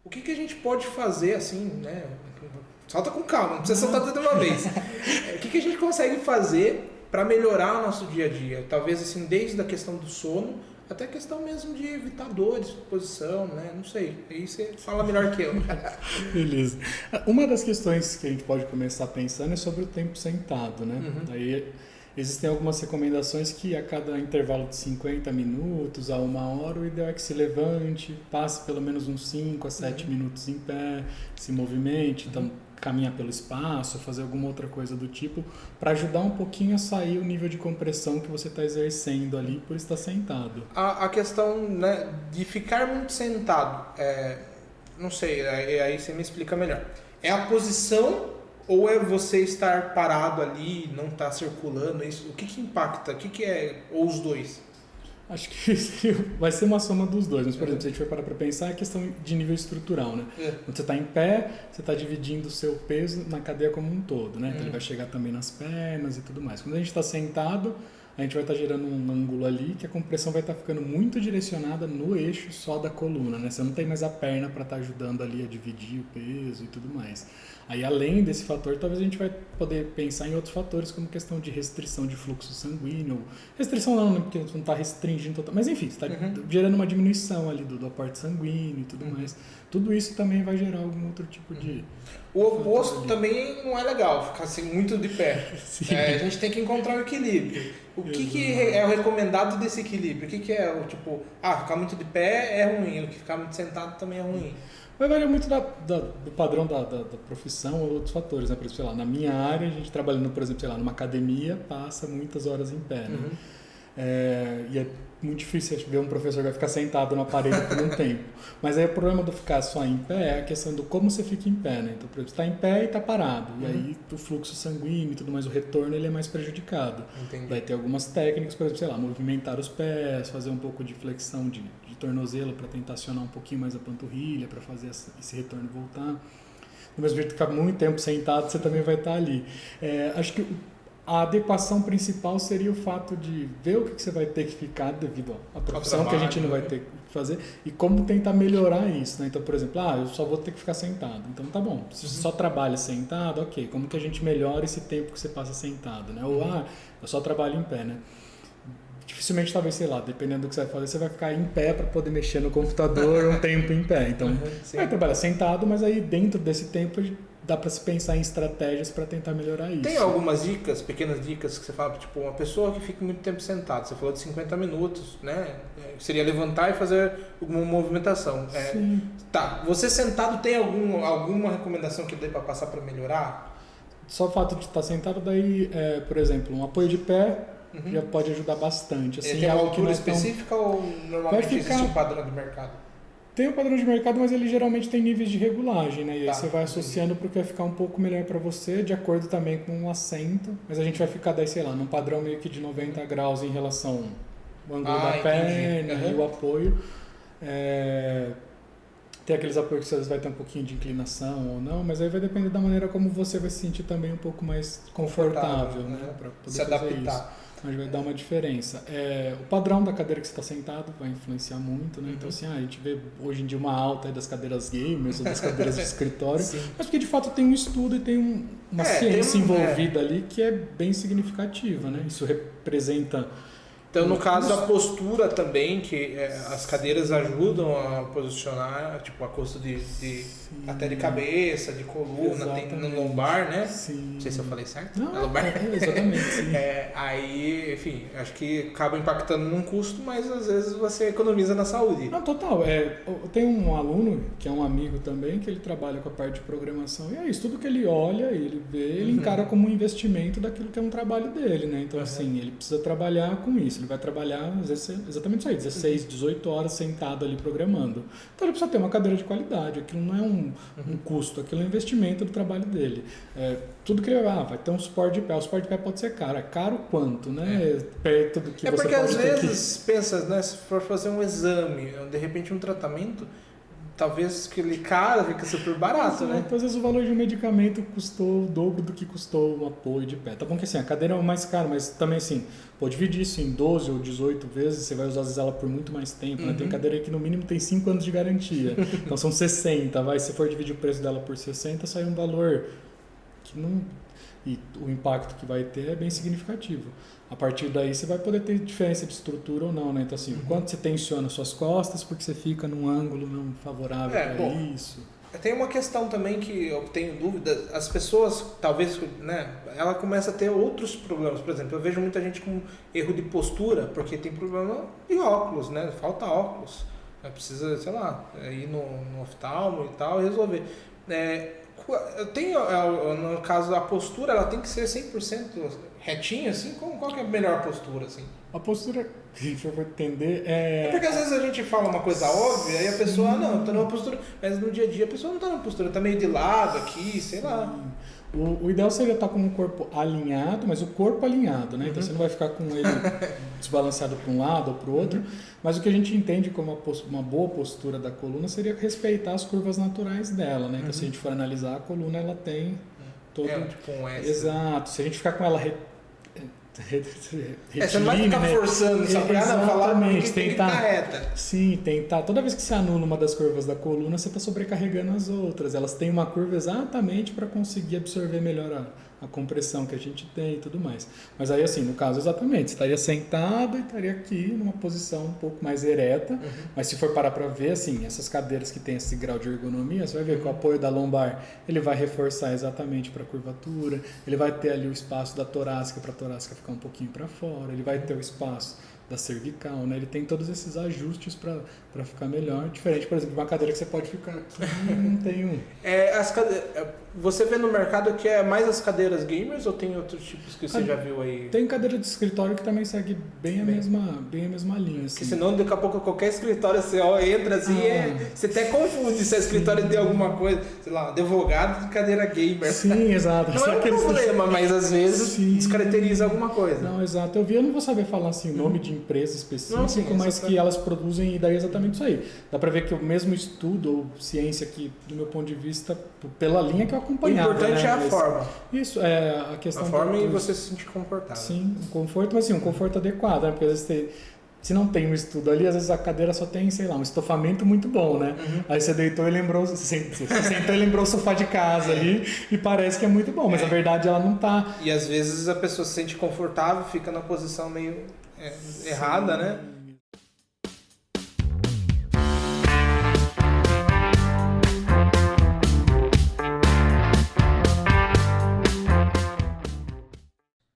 O que a gente pode fazer, assim, né? Salta com calma, não precisa saltar tudo de uma vez. O que a gente consegue fazer para melhorar o nosso dia a dia? Talvez, assim, desde a questão do sono até a questão mesmo de evitar dores, posição, né? Não sei. Aí você fala melhor que eu. Beleza. Uma das questões que a gente pode começar pensando é sobre o tempo sentado, né? Uhum. Aí existem algumas recomendações que a cada intervalo de 50 minutos a 1 hora, o ideal é que se levante, passe pelo menos uns 5 a 7 minutos em pé, se movimente, então caminhar pelo espaço, fazer alguma outra coisa do tipo, para ajudar um pouquinho a sair o nível de compressão que você está exercendo ali por estar sentado. A questão, né, de ficar muito sentado, não sei, aí você me explica melhor. É a posição ou é você estar parado ali, não estar circulando? Isso, o que impacta? O que é? Ou os dois? Acho que vai ser uma soma dos dois, mas, por exemplo, se a gente for parar para pensar, é questão de nível estrutural, né? Quando você está em pé, você está dividindo o seu peso na cadeia como um todo, né? Então ele vai chegar também nas pernas e tudo mais. Quando a gente está sentado, a gente vai estar gerando um ângulo ali que a compressão vai estar ficando muito direcionada no eixo só da coluna, né? Você não tem mais a perna para estar ajudando ali a dividir o peso e tudo mais. Aí, além desse fator, talvez a gente vai poder pensar em outros fatores, como questão de restrição de fluxo sanguíneo. Restrição não, né? Porque não está restringindo total. Mas enfim, você está gerando uma diminuição ali do aporte sanguíneo e tudo mais. Tudo isso também vai gerar algum outro tipo de... O oposto também não é legal, ficar assim muito de pé. A gente tem que encontrar um equilíbrio. O que é o recomendado desse equilíbrio? O que é o tipo, ficar muito de pé é ruim, o que ficar muito sentado também é ruim? Vai variar muito do padrão da profissão ou outros fatores, né? Por exemplo, sei lá, na minha área, a gente trabalhando, por exemplo, sei lá, numa academia, passa muitas horas em pé, né? E é muito difícil ver um professor que vai ficar sentado no aparelho por um tempo. Mas aí o problema do ficar só em pé é a questão do como você fica em pé, né? Então, por exemplo, você está em pé e está parado. E aí o fluxo sanguíneo e tudo mais, o retorno, ele é mais prejudicado. Entendi. Vai ter algumas técnicas, por exemplo, sei lá, movimentar os pés, fazer um pouco de flexão de tornozelo para tentar acionar um pouquinho mais a panturrilha, para fazer esse retorno voltar. Do mesmo jeito que ficar muito tempo sentado, você também vai estar ali. Acho que a adequação principal seria o fato de ver o que você vai ter que ficar devido à profissão que a gente não vai ter que fazer e como tentar melhorar isso, né? Então, por exemplo, eu só vou ter que ficar sentado. Então, tá bom. Se você só trabalha sentado, ok. Como que a gente melhora esse tempo que você passa sentado, né? Ou, eu só trabalho em pé, né? Dificilmente, talvez, sei lá, dependendo do que você vai fazer, você vai ficar em pé para poder mexer no computador um tempo em pé. Então, vai trabalhar sentado, mas aí dentro desse tempo dá para se pensar em estratégias para tentar melhorar isso. Tem algumas dicas, pequenas dicas que você fala, tipo, uma pessoa que fica muito tempo sentada, você falou de 50 minutos, né? Seria levantar e fazer alguma movimentação. Sim. Tá, você sentado tem alguma recomendação que dê para passar para melhorar? Só o fato de estar sentado, daí, por exemplo, um apoio de pé já pode ajudar bastante. Assim, tem uma altura específica ou normalmente existe um padrão de mercado? Tem um padrão de mercado, mas ele geralmente tem níveis de regulagem, né? E aí você vai associando porque vai ficar um pouco melhor para você, de acordo também com o assento. Mas a gente vai ficar daí, sei lá, num padrão meio que de 90 graus em relação ao ângulo da perna e o apoio. Tem aqueles apoios que às vezes vai ter um pouquinho de inclinação ou não, mas aí vai depender da maneira como você vai se sentir também um pouco mais confortável, né? Para poder se adaptar. Fazer isso. Mas vai dar uma diferença. O padrão da cadeira que você está sentado vai influenciar muito, né? Então, assim, a gente vê hoje em dia uma alta das cadeiras gamers ou das cadeiras de escritório, mas porque de fato tem um estudo e tem uma ciência envolvida ali que é bem significativa, né? Isso representa... Então, no caso, a postura também, que as cadeiras ajudam a posicionar, tipo, a custo até de cabeça, de coluna, tem no lombar, né? Sim. Não sei se eu falei certo. Não, lombar. Exatamente, sim. Aí, enfim, acho que acaba impactando num custo, mas às vezes você economiza na saúde. Não, total. Eu tenho um aluno, que é um amigo também, que ele trabalha com a parte de programação, e é isso, tudo que ele olha, ele vê, ele encara como um investimento daquilo que é um trabalho dele, né? Então, assim, ele precisa trabalhar com isso. Ele vai trabalhar, às vezes, exatamente isso aí, 16, 18 horas sentado ali programando. Então ele precisa ter uma cadeira de qualidade, aquilo não é um custo, aquilo é um investimento do trabalho dele. Tudo que ele vai ter um suporte de pé, o suporte de pé pode ser caro. É caro quanto, né? Perto do que você pode ter. É porque às vezes pensa, né, se for fazer um exame, de repente um tratamento, talvez que ele caro, fica super barato, né? Às vezes o valor de um medicamento custou o dobro do que custou um apoio de pé. Tá bom que assim, a cadeira é o mais caro, mas também assim, pode dividir isso em 12 ou 18 vezes, você vai usar às vezes ela por muito mais tempo, né? Tem cadeira que no mínimo tem 5 anos de garantia, então são 60, se for dividir o preço dela por 60, sai um valor que não... E o impacto que vai ter é bem significativo. A partir daí você vai poder ter diferença de estrutura ou não, né? Então assim, quanto você tensiona suas costas porque você fica num ângulo não favorável para isso. Tem uma questão também que eu tenho dúvida, as pessoas, talvez, né, ela começa a ter outros problemas. Por exemplo, eu vejo muita gente com erro de postura, porque tem problema de óculos, né? Falta óculos. Precisa, sei lá, ir no oftalmo e tal e resolver. Eu tenho, no caso, a postura, ela tem que ser 100% retinha, assim? Qual que é a melhor postura, assim? A postura, se eu for entender, É porque às vezes a gente fala uma coisa óbvia e a pessoa, não, tá numa postura... Mas no dia a dia a pessoa não tá numa postura, tá meio de lado aqui, sei lá. O ideal seria estar com o corpo alinhado, mas o corpo alinhado, né? Então você não vai ficar com ele desbalanceado para um lado ou para o outro. Mas o que a gente entende como uma boa postura da coluna seria respeitar as curvas naturais dela, né? Então se a gente for analisar a coluna, ela tem todo... tipo um S. Exato. Se a gente ficar com ela você não vai ficar forçando, sabe? Exatamente, tem que estar reta. Sim, tentar. Toda vez que você anula uma das curvas da coluna, você está sobrecarregando as outras. Elas têm uma curva exatamente para conseguir absorver melhor a compressão que a gente tem e tudo mais. Mas aí, assim, no caso, exatamente, você estaria sentado e estaria aqui numa posição um pouco mais ereta. Mas se for parar para ver, assim, essas cadeiras que têm esse grau de ergonomia, você vai ver que o apoio da lombar, ele vai reforçar exatamente para a curvatura, ele vai ter ali o espaço da torácica para a torácica ficar um pouquinho para fora, ele vai ter o espaço da cervical, né? Ele tem todos esses ajustes para ficar melhor. Diferente, por exemplo, de uma cadeira que você pode ficar aqui e não tem um. Você vê no mercado que é mais as cadeiras gamers ou tem outros tipos que você já viu aí? Tem cadeira de escritório que também segue bem a mesma linha. Assim. Porque senão daqui a pouco qualquer escritório você entra assim você até confunde se é escritório tem alguma coisa, sei lá, advogado de cadeira gamer. Sim, exato. Não é um problema, mas às vezes descaracteriza alguma coisa. Não, exato. Eu não vou saber falar assim o nome de empresa específica, mas que elas produzem e daí é exatamente isso aí. Dá para ver que o mesmo estudo ou ciência que, do meu ponto de vista, pela linha que eu acompanhava. O importante é a forma. Isso, é a questão... A forma e você se sentir confortável. Sim, um conforto, mas sim, um conforto adequado, né? Porque às vezes se não tem um estudo ali, às vezes a cadeira só tem, sei lá, um estofamento muito bom, né? Aí você deitou e lembrou, você sentou e lembrou o sofá de casa ali e parece que é muito bom, mas na verdade ela não tá. E às vezes a pessoa se sente confortável, fica na posição meio errada, né?